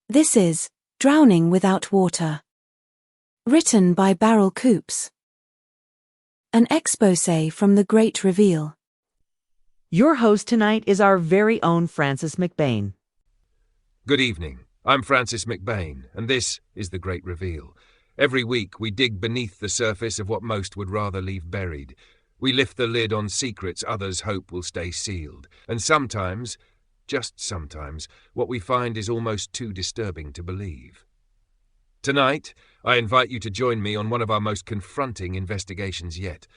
This is Drowning Without Water. Written by Beryl Coops. An exposé from The Great Reveal. Your host tonight is our very own Francis McBain. Good evening. I'm Francis McBain, and this is The Great Reveal. Every week we dig beneath the surface of what most would rather leave buried. We lift the lid on secrets others hope will stay sealed. And sometimes, just sometimes, what we find is almost too disturbing to believe. Tonight, I invite you to join me on one of our most confronting investigations yet.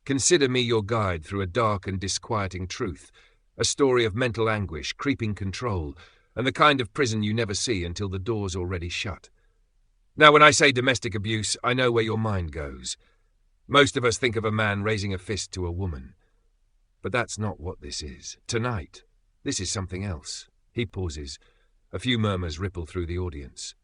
Consider me your guide through a dark and disquieting truth, a story of mental anguish, creeping control, and the kind of prison you never see until the door's already shut. Now, when I say domestic abuse, I know where your mind goes. Most of us think of a man raising a fist to a woman. But that's not what this is. Tonight, this is something else. He pauses. A few murmurs ripple through the audience.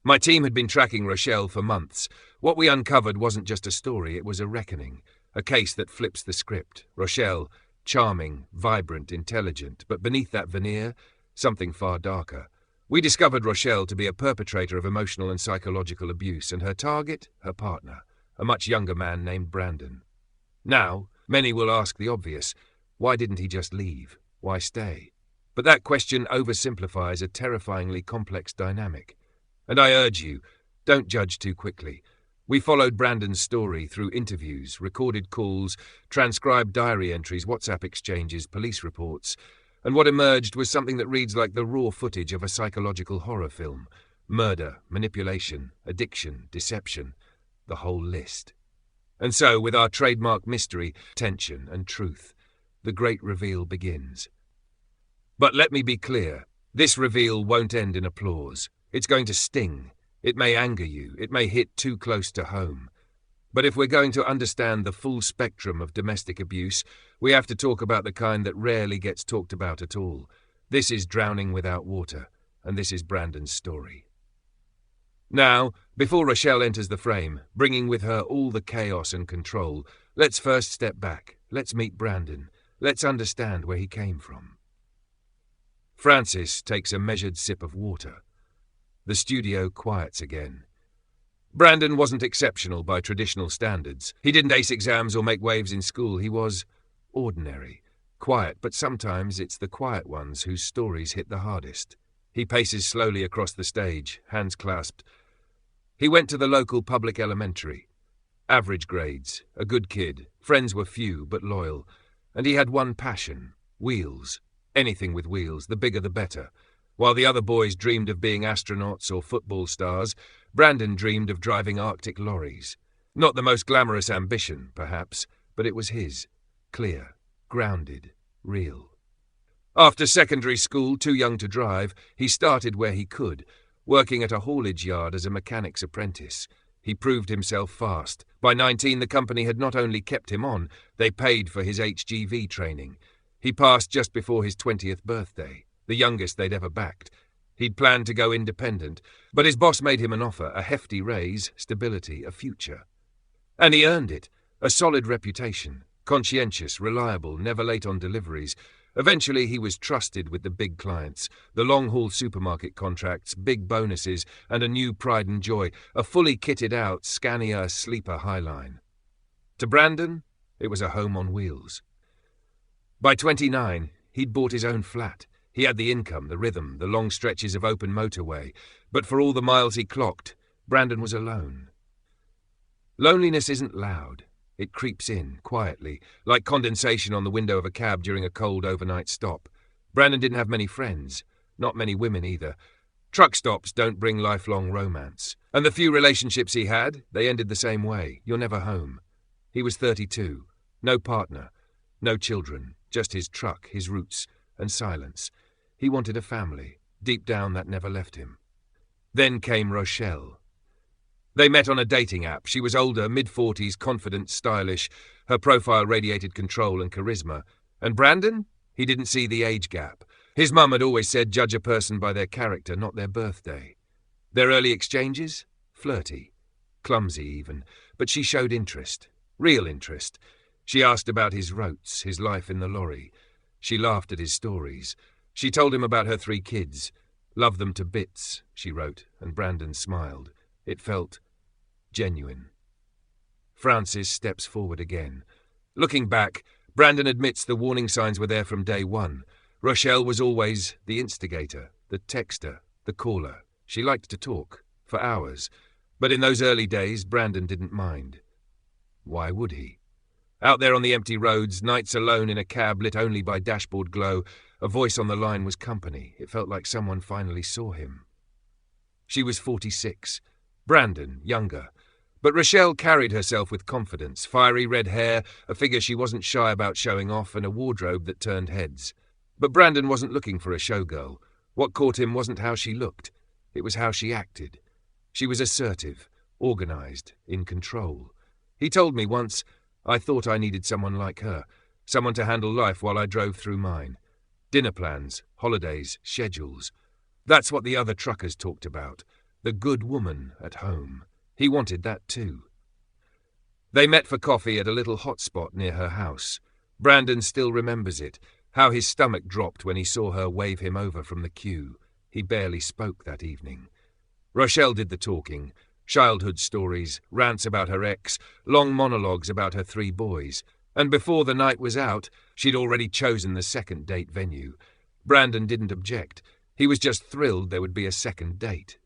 My team had been tracking Rochelle for months. What we uncovered wasn't just a story, it was a reckoning. A case that flips the script. Rochelle, charming, vibrant, intelligent, but beneath that veneer, something far darker. We discovered Rochelle to be a perpetrator of emotional and psychological abuse, and her target, her partner, a much younger man named Brandon. Now, many will ask the obvious. Why didn't he just leave? Why stay? But that question oversimplifies a terrifyingly complex dynamic. And I urge you, don't judge too quickly. We followed Brandon's story through interviews, recorded calls, transcribed diary entries, WhatsApp exchanges, police reports, and what emerged was something that reads like the raw footage of a psychological horror film. Murder, manipulation, addiction, deception, the whole list. And so, with our trademark mystery, tension, and truth, the great reveal begins. But let me be clear, this reveal won't end in applause. It's going to sting. It may anger you. It may hit too close to home. But if we're going to understand the full spectrum of domestic abuse, we have to talk about the kind that rarely gets talked about at all. This is Drowning Without Water, and this is Brandon's story. Now, before Rochelle enters the frame, bringing with her all the chaos and control, let's first step back. Let's meet Brandon. Let's understand where he came from. Francis takes a measured sip of water. The studio quiets again. Brandon wasn't exceptional by traditional standards. He didn't ace exams or make waves in school. He was ordinary, quiet, but sometimes it's the quiet ones whose stories hit the hardest. He paces slowly across the stage, hands clasped. He went to the local public elementary. Average grades, a good kid, friends were few but loyal, and he had one passion, wheels. Anything with wheels, the bigger the better. While the other boys dreamed of being astronauts or football stars, Brandon dreamed of driving Arctic lorries. Not the most glamorous ambition, perhaps, but it was his. Clear, grounded, real. After secondary school, too young to drive, he started where he could, working at a haulage yard as a mechanic's apprentice. He proved himself fast. By 19, the company had not only kept him on, they paid for his HGV training. He passed just before his 20th birthday, the youngest they'd ever backed. He'd planned to go independent, but his boss made him an offer, a hefty raise, stability, a future. And he earned it, a solid reputation, conscientious, reliable, never late on deliveries. Eventually he was trusted with the big clients, the long-haul supermarket contracts, big bonuses, and a new pride and joy, a fully kitted out Scania sleeper highline. To Brandon, it was a home on wheels. By 29, he'd bought his own flat. He had the income, the rhythm, the long stretches of open motorway, but for all the miles he clocked, Brandon was alone. Loneliness isn't loud. It creeps in, quietly, like condensation on the window of a cab during a cold overnight stop. Brandon didn't have many friends, not many women either. Truck stops don't bring lifelong romance. And the few relationships he had, they ended the same way. You're never home. He was 32. No partner. No children. Just his truck, his roots, and silence. He wanted a family. Deep down, that never left him. Then came Rochelle. They met on a dating app. She was older, mid-40s, confident, stylish. Her profile radiated control and charisma. And Brandon? He didn't see the age gap. His mum had always said judge a person by their character, not their birthday. Their early exchanges? Flirty. Clumsy, even. But she showed interest. Real interest. She asked about his rotes, his life in the lorry. She laughed at his stories. She told him about her 3 kids. "Love them to bits," she wrote, and Brandon smiled. It felt genuine. Francis steps forward again. Looking back, Brandon admits the warning signs were there from day one. Rochelle was always the instigator, the texter, the caller. She liked to talk, for hours. But in those early days, Brandon didn't mind. Why would he? Out there on the empty roads, nights alone in a cab lit only by dashboard glow, a voice on the line was company. It felt like someone finally saw him. She was 46. Brandon, younger. But Rochelle carried herself with confidence, fiery red hair, a figure she wasn't shy about showing off, and a wardrobe that turned heads. But Brandon wasn't looking for a showgirl. What caught him wasn't how she looked. It was how she acted. She was assertive, organized, in control. He told me once, "I thought I needed someone like her, someone to handle life while I drove through mine. Dinner plans, holidays, schedules. That's what the other truckers talked about. The good woman at home." He wanted that too. They met for coffee at a little hot spot near her house. Brandon still remembers it, how his stomach dropped when he saw her wave him over from the queue. He barely spoke that evening. Rochelle did the talking. Childhood stories, rants about her ex, long monologues about her 3 boys. And before the night was out, she'd already chosen the second date venue. Brandon didn't object. He was just thrilled there would be a second date.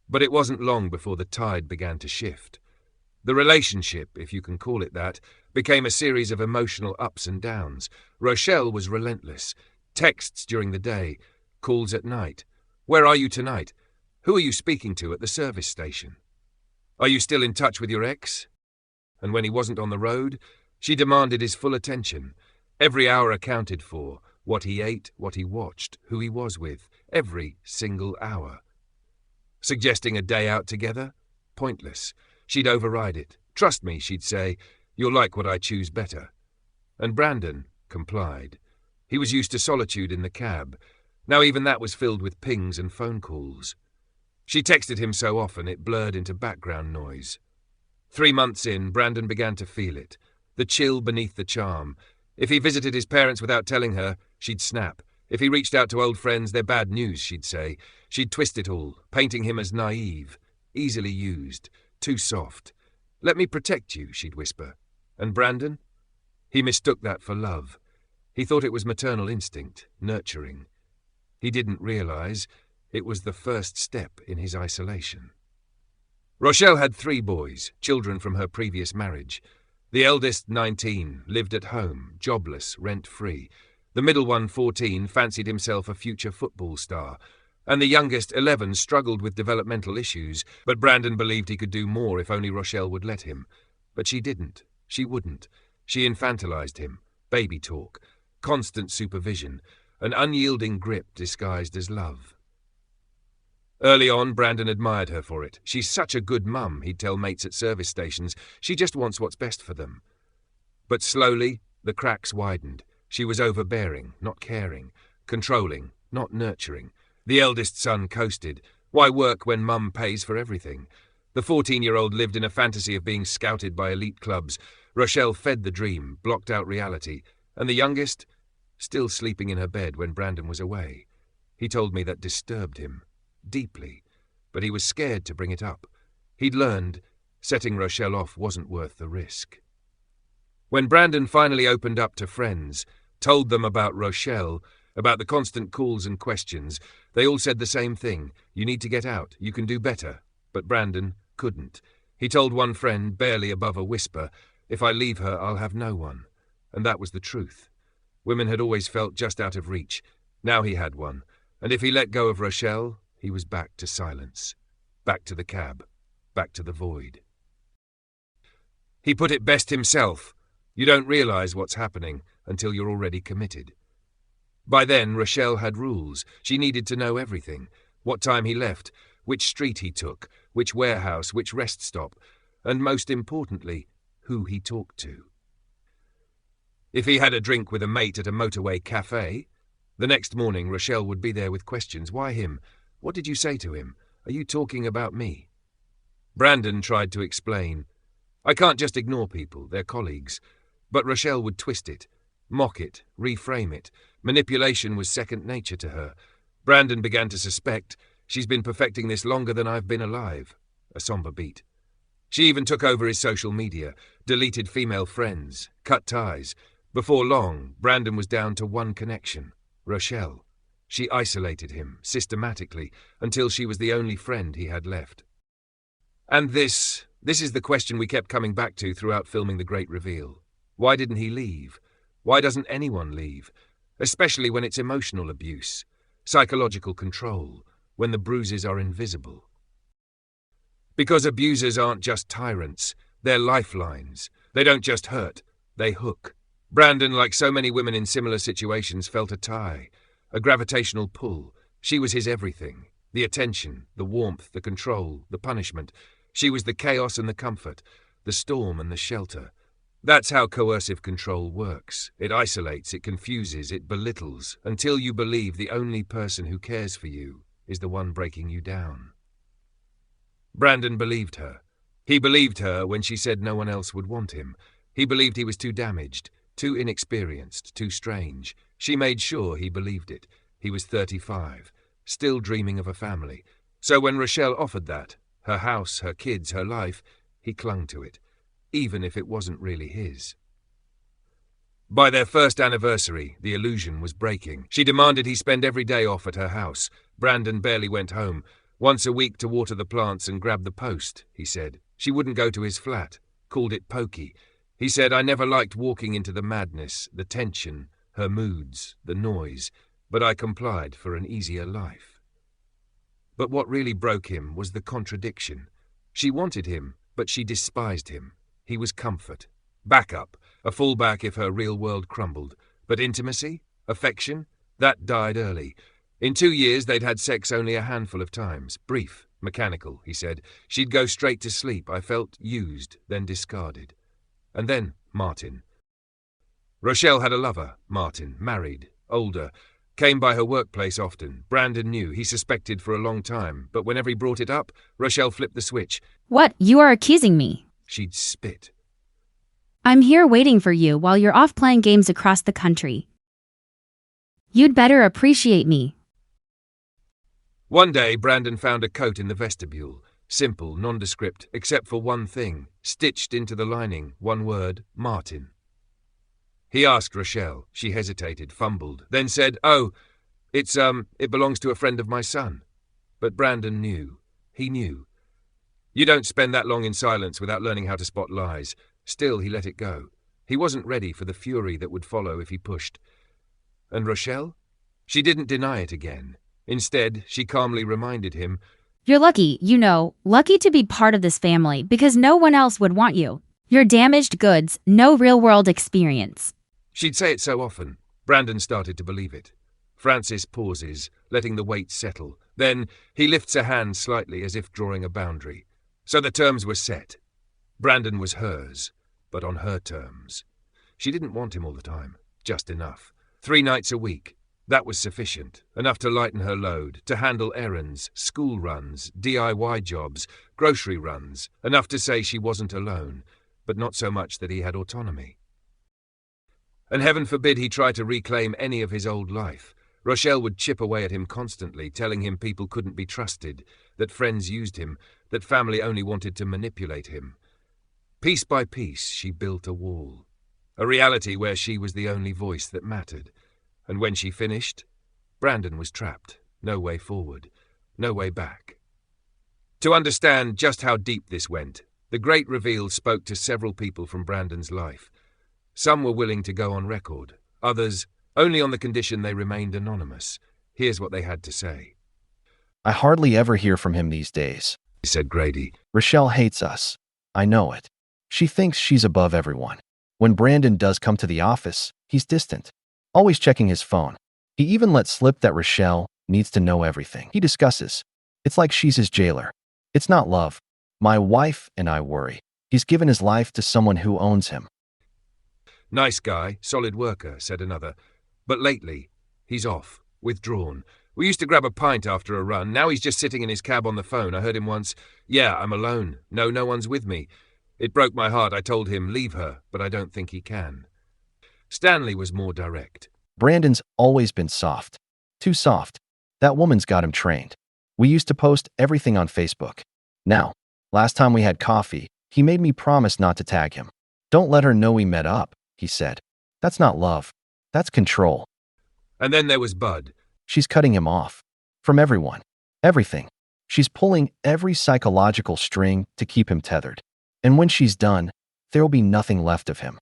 But it wasn't long before the tide began to shift. The relationship, if you can call it that, became a series of emotional ups and downs. Rochelle was relentless. Texts during the day, calls at night. "Where are you tonight? Who are you speaking to at the service station? Are you still in touch with your ex?" And when he wasn't on the road, she demanded his full attention. Every hour accounted for, what he ate, what he watched, who he was with, every single hour. Suggesting a day out together? Pointless. She'd override it. "Trust me," she'd say, "you'll like what I choose better." And Brandon complied. He was used to solitude in the cab. Now even that was filled with pings and phone calls. She texted him so often it blurred into background noise. 3 months in, Brandon began to feel it. The chill beneath the charm. If he visited his parents without telling her, she'd snap. If he reached out to old friends, they're bad news, she'd say. She'd twist it all, painting him as naive, easily used, too soft. "Let me protect you," she'd whisper. And Brandon? He mistook that for love. He thought it was maternal instinct, nurturing. He didn't realize it was the first step in his isolation. Rochelle had 3 boys, children from her previous marriage. The eldest, 19, lived at home, jobless, rent-free. The middle one, 14, fancied himself a future football star. And the youngest, 11, struggled with developmental issues, but Brandon believed he could do more if only Rochelle would let him. But she didn't. She wouldn't. She infantilized him. Baby talk. Constant supervision. An unyielding grip disguised as love. Early on, Brandon admired her for it. "She's such a good mum," he'd tell mates at service stations. "She just wants what's best for them." But slowly, the cracks widened. She was overbearing, not caring. Controlling, not nurturing. The eldest son coasted. Why work when mum pays for everything? The 14-year-old lived in a fantasy of being scouted by elite clubs. Rochelle fed the dream, blocked out reality. And the youngest? Still sleeping in her bed when Brandon was away. He told me that disturbed him. Deeply. But he was scared to bring it up. He'd learned setting Rochelle off wasn't worth the risk. When Brandon finally opened up to friends, told them about Rochelle, about the constant calls and questions, they all said the same thing. "You need to get out. You can do better." But Brandon couldn't. He told one friend, barely above a whisper, "If I leave her, I'll have no one." And that was the truth. Women had always felt just out of reach. Now he had one. And if he let go of Rochelle, he was back to silence. Back to the cab. Back to the void. He put it best himself. You don't realize what's happening until you're already committed. By then, Rochelle had rules. She needed to know everything. What time he left, which street he took, which warehouse, which rest stop, and most importantly, who he talked to. If he had a drink with a mate at a motorway cafe, the next morning Rochelle would be there with questions. Why him? What did you say to him? Are you talking about me? Brandon tried to explain. I can't just ignore people, they're colleagues. But Rochelle would twist it, mock it, reframe it. Manipulation was second nature to her. Brandon began to suspect she's been perfecting this longer than I've been alive. A somber beat. She even took over his social media, deleted female friends, cut ties. Before long, Brandon was down to one connection, Rochelle. She isolated him, systematically, until she was the only friend he had left. And this is the question we kept coming back to throughout filming The Great Reveal. Why didn't he leave? Why doesn't anyone leave? Especially when it's emotional abuse, psychological control, when the bruises are invisible. Because abusers aren't just tyrants, they're lifelines. They don't just hurt, they hook. Brandon, like so many women in similar situations, felt a tie, a gravitational pull. She was his everything. The attention, the warmth, the control, the punishment. She was the chaos and the comfort, the storm and the shelter. That's how coercive control works. It isolates, it confuses, it belittles, until you believe the only person who cares for you is the one breaking you down. Brandon believed her. He believed her when she said no one else would want him. He believed he was too damaged, too inexperienced, too strange. She made sure he believed it. He was 35, still dreaming of a family. So when Rochelle offered that, her house, her kids, her life, he clung to it, even if it wasn't really his. By their first anniversary, the illusion was breaking. She demanded he spend every day off at her house. Brandon barely went home. Once a week to water the plants and grab the post, he said. She wouldn't go to his flat, called it pokey. He said, I never liked walking into the madness, the tension, her moods, the noise, but I complied for an easier life. But what really broke him was the contradiction. She wanted him, but she despised him. He was comfort, backup, a fallback if her real world crumbled. But intimacy, affection, that died early. In 2 years, they'd had sex only a handful of times. Brief, mechanical, he said. She'd go straight to sleep. I felt used, then discarded. And then Martin. Rochelle had a lover, Martin, married, older, came by her workplace often. Brandon knew, he suspected for a long time, but whenever he brought it up, Rochelle flipped the switch. What? You are accusing me? She'd spit. I'm here waiting for you while you're off playing games across the country. You'd better appreciate me. One day, Brandon found a coat in the vestibule. Simple, nondescript, except for one thing. Stitched into the lining, one word, Martin. He asked Rochelle. She hesitated, fumbled, then said, Oh, it belongs to a friend of my son. But Brandon knew. He knew. You don't spend that long in silence without learning how to spot lies. Still, he let it go. He wasn't ready for the fury that would follow if he pushed. And Rochelle? She didn't deny it again. Instead, she calmly reminded him, You're lucky, lucky to be part of this family because no one else would want you. You're damaged goods, no real-world experience. She'd say it so often. Brandon started to believe it. Francis pauses, letting the weight settle. Then he lifts a hand slightly as if drawing a boundary. So the terms were set. Brandon was hers, but on her terms. She didn't want him all the time, just enough. 3 nights a week. That was sufficient, enough to lighten her load, to handle errands, school runs, DIY jobs, grocery runs, enough to say she wasn't alone, but not so much that he had autonomy. And heaven forbid he try to reclaim any of his old life. Rochelle would chip away at him constantly, telling him people couldn't be trusted, that friends used him, that family only wanted to manipulate him. Piece by piece, she built a wall, a reality where she was the only voice that mattered. And when she finished, Brandon was trapped. No way forward, no way back. To understand just how deep this went, The Great Reveal spoke to several people from Brandon's life. Some were willing to go on record, others only on the condition they remained anonymous. Here's what they had to say. I hardly ever hear from him these days, Said Grady. Rochelle hates us. I know it. She thinks she's above everyone. When Brandon does come to the office, he's distant, always checking his phone. He even let slip that Rochelle needs to know everything. He discusses. It's like she's his jailer. It's not love. My wife and I worry. He's given his life to someone who owns him. Nice guy, solid worker, said another. But lately, he's off, withdrawn. We used to grab a pint after a run. Now he's just sitting in his cab on the phone. I heard him once, Yeah, I'm alone. No one's with me. It broke my heart. I told him, leave her, but I don't think he can. Stanley was more direct. Brandon's always been soft. Too soft. That woman's got him trained. We used to post everything on Facebook. Now, last time we had coffee, he made me promise not to tag him. Don't let her know we met up, he said. That's not love. That's control. And then there was Bud. She's cutting him off. From everyone. Everything. She's pulling every psychological string to keep him tethered. And when she's done, there'll be nothing left of him.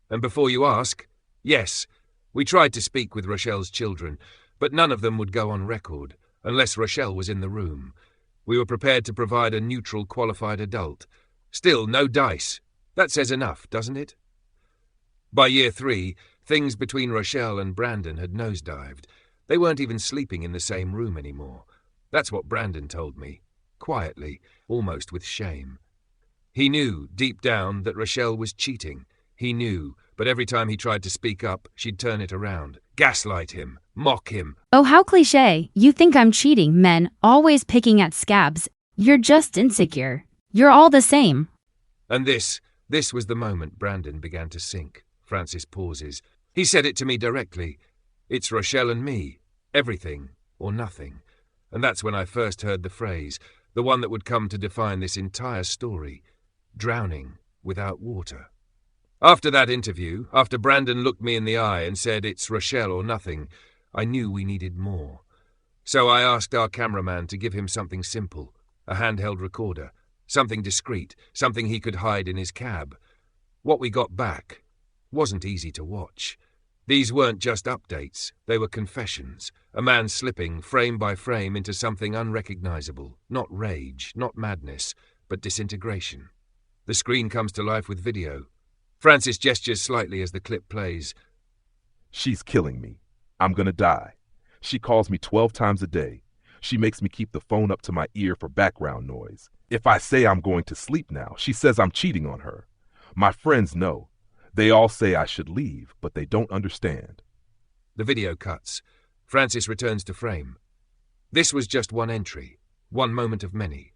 And before you ask, yes, we tried to speak with Rochelle's children, but none of them would go on record, unless Rochelle was in the room. We were prepared to provide a neutral, qualified adult. Still, no dice. That says enough, doesn't it? By year 3, things between Rochelle and Brandon had nosedived. They weren't even sleeping in the same room anymore. That's what Brandon told me, quietly, almost with shame. He knew, deep down, that Rochelle was cheating. He knew, but every time he tried to speak up, she'd turn it around, gaslight him, mock him. Oh, how cliché. You think I'm cheating, men, always picking at scabs. You're just insecure. You're all the same. And this was the moment Brandon began to sink. Francis pauses. He said it to me directly. It's Rochelle and me. Everything or nothing. And that's when I first heard the phrase, the one that would come to define this entire story. Drowning without water. After that interview, after Brandon looked me in the eye and said it's Rochelle or nothing, I knew we needed more. So I asked our cameraman to give him something simple, a handheld recorder, something discreet, something he could hide in his cab. What we got back wasn't easy to watch. These weren't just updates, they were confessions, a man slipping frame by frame into something unrecognizable, not rage, not madness, but disintegration. The screen comes to life with video. Francis gestures slightly as the clip plays. She's killing me. I'm gonna die. She calls me 12 times a day. She makes me keep the phone up to my ear for background noise. If I say I'm going to sleep now, she says I'm cheating on her. My friends know. They all say I should leave, but they don't understand. The video cuts. Francis returns to frame. This was just one entry, one moment of many.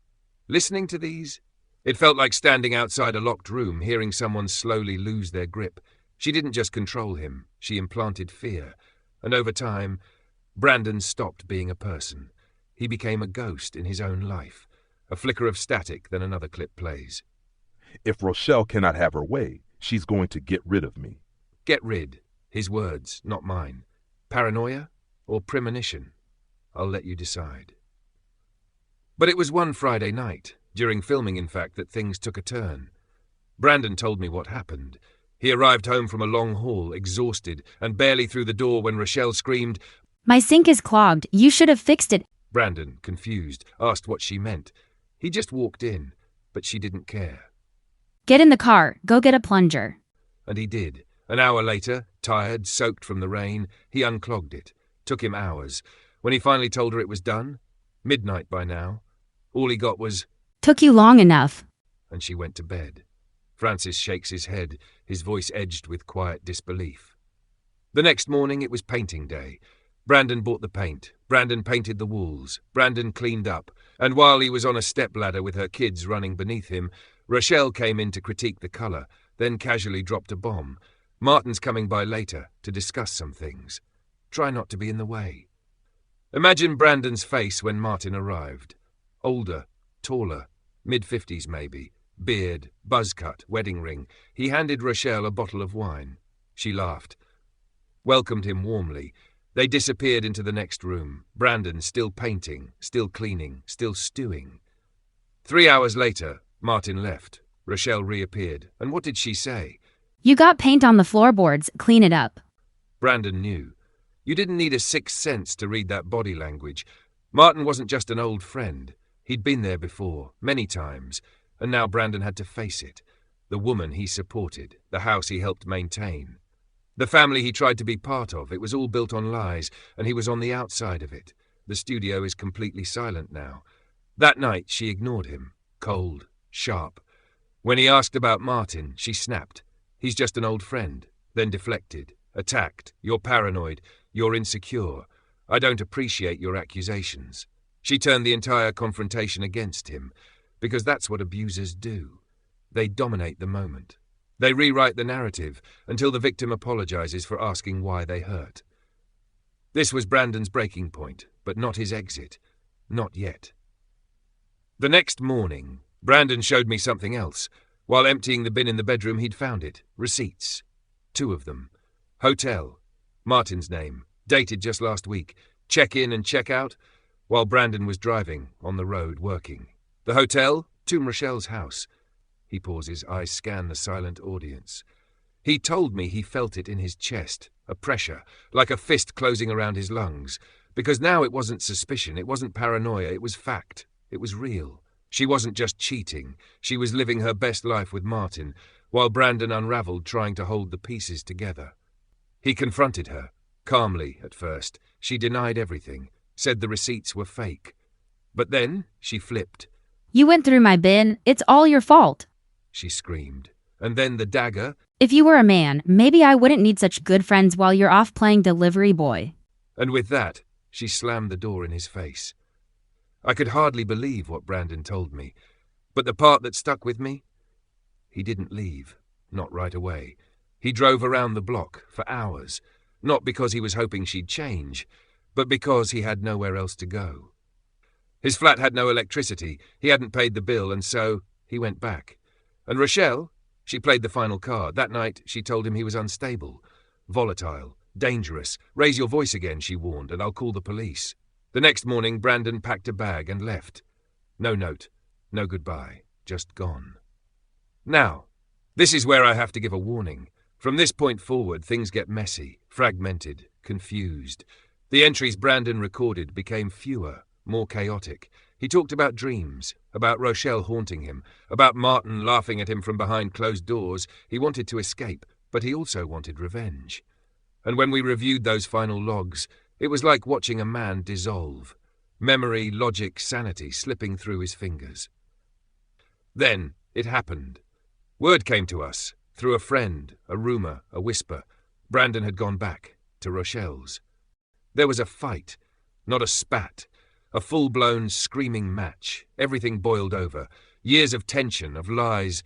Listening to these, it felt like standing outside a locked room, hearing someone slowly lose their grip. She didn't just control him, she implanted fear. And over time, Brandon stopped being a person. He became a ghost in his own life. A flicker of static, then another clip plays. If Rochelle cannot have her way, she's going to get rid of me. Get rid. His words, not mine. Paranoia or premonition? I'll let you decide. But it was one Friday night, during filming in fact, that things took a turn. Brandon told me what happened. He arrived home from a long haul, exhausted, and barely through the door when Rochelle screamed, My sink is clogged. You should have fixed it. Brandon, confused, asked what she meant. He just walked in, but she didn't care. Get in the car. Go get a plunger. And he did. An hour later, tired, soaked from the rain, he unclogged it. Took him hours. When he finally told her it was done, midnight by now, all he got was, Took you long enough. and she went to bed. Francis shakes his head, his voice edged with quiet disbelief. The next morning it was painting day. Brandon bought the paint. Brandon painted the walls. Brandon cleaned up. And while he was on a stepladder with her kids running beneath him, Rochelle came in to critique the colour, then casually dropped a bomb. Martin's coming by later to discuss some things. Try not to be in the way. Imagine Brandon's face when Martin arrived. Older, taller, mid-50s maybe, beard, buzz cut, wedding ring. He handed Rochelle a bottle of wine. She laughed. Welcomed him warmly. They disappeared into the next room. Brandon still painting, still cleaning, still stewing. 3 hours later, Martin left. Rochelle reappeared. And what did she say? You got paint on the floorboards. Clean it up. Brandon knew. You didn't need a sixth sense to read that body language. Martin wasn't just an old friend. He'd been there before, many times, and now Brandon had to face it. The woman he supported, the house he helped maintain. The family he tried to be part of, it was all built on lies, and he was on the outside of it. The studio is completely silent now. That night she ignored him, cold, sharp. When he asked about Martin, she snapped. He's just an old friend, then deflected, attacked. You're paranoid, you're insecure. I don't appreciate your accusations. She turned the entire confrontation against him, because that's what abusers do. They dominate the moment. They rewrite the narrative until the victim apologizes for asking why they hurt. This was Brandon's breaking point, but not his exit. Not yet. The next morning, Brandon showed me something else. While emptying the bin in the bedroom, he'd found it. Receipts. 2 of them. Hotel. Martin's name. Dated just last week. Check-in and check-out, while Brandon was driving, on the road, working. The hotel, to Rochelle's house. He pauses, eyes scan the silent audience. He told me he felt it in his chest, a pressure, like a fist closing around his lungs. Because now it wasn't suspicion, it wasn't paranoia, it was fact. It was real. She wasn't just cheating, she was living her best life with Martin, while Brandon unraveled trying to hold the pieces together. He confronted her, calmly at first. She denied everything, said the receipts were fake. But then she flipped. You went through my bin. It's all your fault. She screamed. And then the dagger. If you were a man, maybe I wouldn't need such good friends while you're off playing delivery boy. And with that, she slammed the door in his face. I could hardly believe what Brandon told me. But the part that stuck with me? He didn't leave. Not right away. He drove around the block for hours. Not because he was hoping she'd change, but because he had nowhere else to go. His flat had no electricity, he hadn't paid the bill, and so he went back. And Rochelle, she played the final card. That night she told him he was unstable, volatile, dangerous. Raise your voice again, she warned, and I'll call the police. The next morning Brandon packed a bag and left. No note, no goodbye, just gone. Now, this is where I have to give a warning. From this point forward, things get messy, fragmented, confused. The entries Brandon recorded became fewer, more chaotic. He talked about dreams, about Rochelle haunting him, about Martin laughing at him from behind closed doors. He wanted to escape, but he also wanted revenge. And when we reviewed those final logs, it was like watching a man dissolve. Memory, logic, sanity slipping through his fingers. Then it happened. Word came to us, through a friend, a rumour, a whisper. Brandon had gone back, to Rochelle's. There was a fight, not a spat, a full-blown screaming match. Everything boiled over. Years of tension, of lies,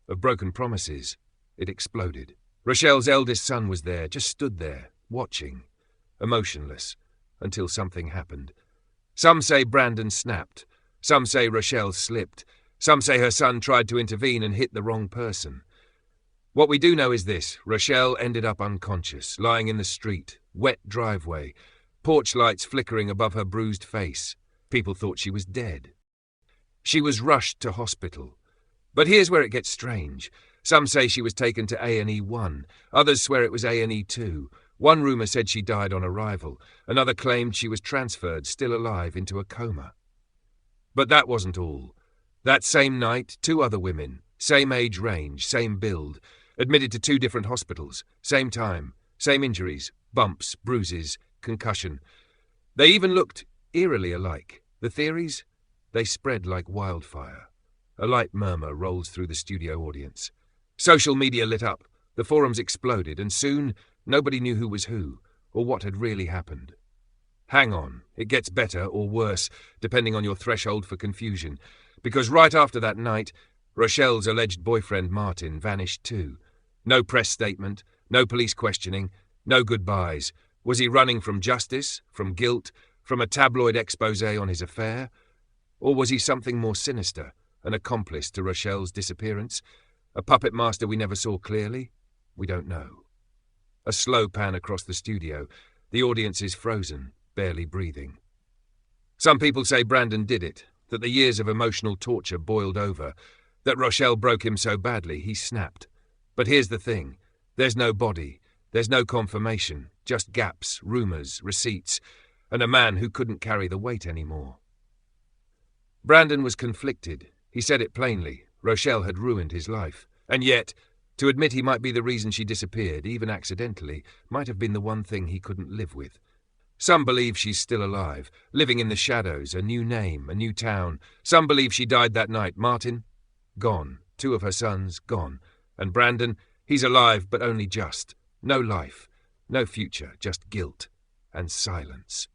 of broken promises. It exploded. Rochelle's eldest son was there, just stood there, watching, emotionless, until something happened. Some say Brandon snapped. Some say Rochelle slipped. Some say her son tried to intervene and hit the wrong person. What we do know is this: Rochelle ended up unconscious, lying in the street, wet driveway, porch lights flickering above her bruised face. People thought she was dead. She was rushed to hospital. But here's where it gets strange. Some say she was taken to A&E 1. Others swear it was A&E 2. One rumour said she died on arrival. Another claimed she was transferred, still alive, into a coma. But that wasn't all. That same night, 2 other women, same age range, same build, admitted to 2 different hospitals, same time, same injuries, bumps, bruises, concussion. They even looked eerily alike. The theories? They spread like wildfire. A light murmur rolls through the studio audience. Social media lit up. The forums exploded, and soon nobody knew who was who, or what had really happened. Hang on, it gets better or worse, depending on your threshold for confusion, because right after that night, Rochelle's alleged boyfriend Martin vanished too. No press statement, no police questioning, no goodbyes. Was he running from justice, from guilt, from a tabloid exposé on his affair? Or was he something more sinister, an accomplice to Rochelle's disappearance? A puppet master we never saw clearly? We don't know. A slow pan across the studio. The audience is frozen, barely breathing. Some people say Brandon did it, that the years of emotional torture boiled over, that Rochelle broke him so badly he snapped. But here's the thing. There's no body. There's no confirmation. Just gaps, rumours, receipts, and a man who couldn't carry the weight anymore. Brandon was conflicted. He said it plainly. Rochelle had ruined his life. And yet, to admit he might be the reason she disappeared, even accidentally, might have been the one thing he couldn't live with. Some believe she's still alive, living in the shadows, a new name, a new town. Some believe she died that night. Martin? Gone. 2 of her sons? Gone. And Brandon? He's alive, but only just. No life. No future. Just guilt. And silence.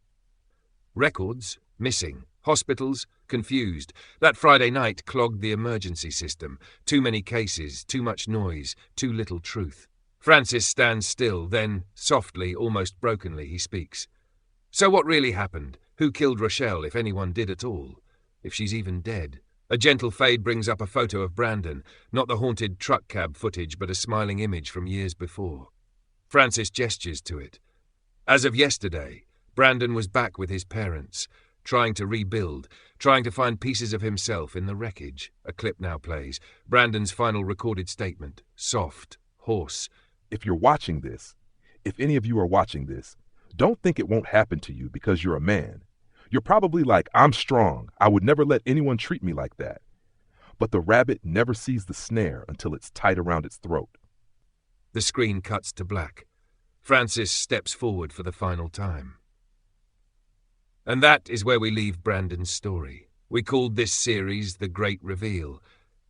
Records? Missing. Hospitals? Confused. That Friday night clogged the emergency system. Too many cases, too much noise, too little truth. Francis stands still, then, softly, almost brokenly, he speaks. So what really happened? Who killed Rochelle, if anyone did at all? If she's even dead? A gentle fade brings up a photo of Brandon, not the haunted truck cab footage, but a smiling image from years before. Francis gestures to it. As of yesterday, Brandon was back with his parents, trying to rebuild, trying to find pieces of himself in the wreckage. A clip now plays. Brandon's final recorded statement. Soft, hoarse. If you're watching this, if any of you are watching this, don't think it won't happen to you because you're a man. You're probably like, I'm strong. I would never let anyone treat me like that. But the rabbit never sees the snare until it's tight around its throat. The screen cuts to black. Francis steps forward for the final time. And that is where we leave Brandon's story. We called this series The Great Reveal.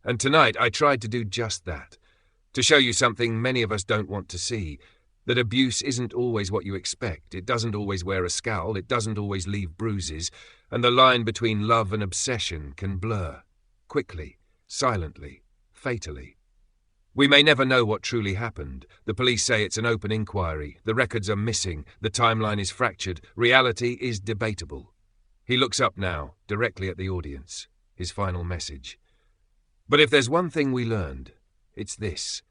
And tonight I tried to do just that. To show you something many of us don't want to see. That abuse isn't always what you expect. It doesn't always wear a scowl. It doesn't always leave bruises. And the line between love and obsession can blur. Quickly, silently, fatally. We may never know what truly happened. The police say it's an open inquiry. The records are missing. The timeline is fractured. Reality is debatable. He looks up now, directly at the audience. His final message. But if there's one thing we learned, it's this.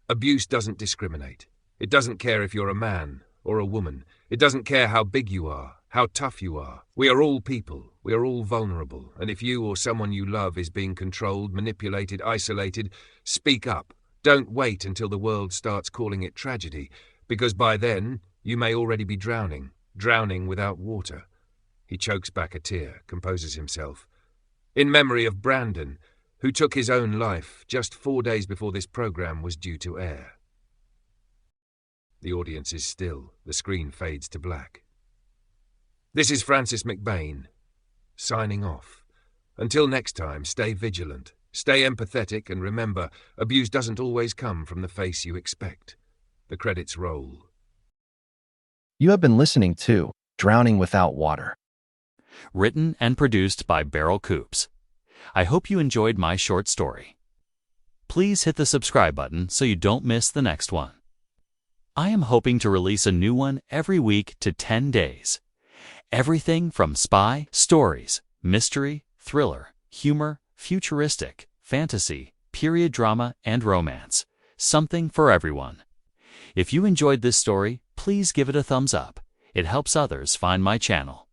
Abuse doesn't discriminate. It doesn't care if you're a man or a woman. It doesn't care how big you are, how tough you are. We are all people. We are all vulnerable. And if you or someone you love is being controlled, manipulated, isolated, speak up. Don't wait until the world starts calling it tragedy, because by then you may already be drowning without water. He chokes back a tear, composes himself. In memory of Brandon, who took his own life just 4 days before this program was due to air. The audience is still. The screen fades to black. This is Francis McBain, signing off. Until next time, stay vigilant, stay empathetic, and remember, abuse doesn't always come from the face you expect. The credits roll. You have been listening to Drowning Without Water. Written and produced by Beryl Coops. I hope you enjoyed my short story. Please hit the subscribe button so you don't miss the next one. I am hoping to release a new one every week to 10 days. Everything from spy, stories, mystery, thriller, humor, futuristic, fantasy, period drama, and romance. Something for everyone. If you enjoyed this story, please give it a thumbs up. It helps others find my channel.